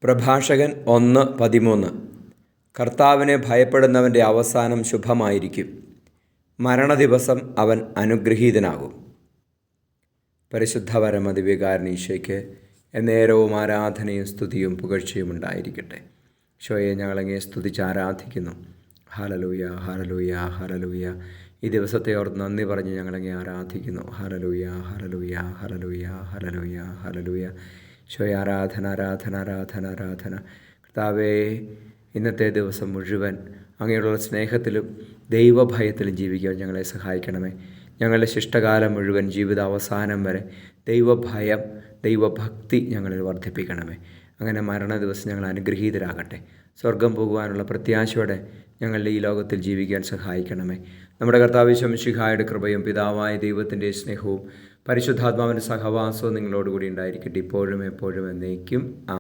പ്രഭാഷകൻ 1:13. കർത്താവിനെ ഭയപ്പെടുന്നവൻ്റെ അവസാനം ശുഭമായിരിക്കും, മരണദിവസം അവൻ അനുഗ്രഹീതനാകും. പരിശുദ്ധ പരമദിവ്യകാരുണ്യീശോയ്ക്ക് എന്നേരവും ആരാധനയും സ്തുതിയും പുകഴ്ചയും ഉണ്ടായിരിക്കട്ടെ. ഈശോയെ, ഞങ്ങളങ്ങേ സ്തുതിച്ച് ആരാധിക്കുന്നു. Hallelujah, hallelujah, hallelujah. ഈ ദിവസത്തെ ഓർത്ത് നന്ദി പറഞ്ഞ് ഞങ്ങളങ്ങേ ആരാധിക്കുന്നു. Hallelujah, hallelujah, hallelujah, hallelujah, hallelujah. ഈശോയെ, ആരാധന, ആരാധന, ആരാധന, ആരാധന. കർത്താവേ, ഇന്നത്തെ ദിവസം മുഴുവൻ അങ്ങയോടുള്ള സ്നേഹത്തിലും ദൈവഭയത്തിലും ജീവിക്കാൻ ഞങ്ങളെ സഹായിക്കണമേ. ഞങ്ങളുടെ ശിഷ്ടകാലം മുഴുവൻ, ജീവിതാവസാനം വരെ ദൈവഭയം, ദൈവഭക്തി ഞങ്ങളിൽ വർദ്ധിപ്പിക്കണമേ. അങ്ങനെ മരണ ദിവസം ഞങ്ങൾ അനുഗ്രഹീതരാകട്ടെ. സ്വർഗം പോകുവാനുള്ള പ്രത്യാശയോടെ ഞങ്ങളുടെ ഈ ലോകത്തിൽ ജീവിക്കാൻ സഹായിക്കണമേ. നമ്മുടെ കർത്താവ് ഈശോ മിശിഹായുടെ കൃപയും പിതാവായ ദൈവത്തിൻ്റെ സ്നേഹവും പരിശുദ്ധാത്മാവിൻ്റെ സഹവാസവും നിങ്ങളോടുകൂടി ഉണ്ടായിരിക്കട്ടെ, ഇപ്പോഴും എപ്പോഴും എന്നേക്കും.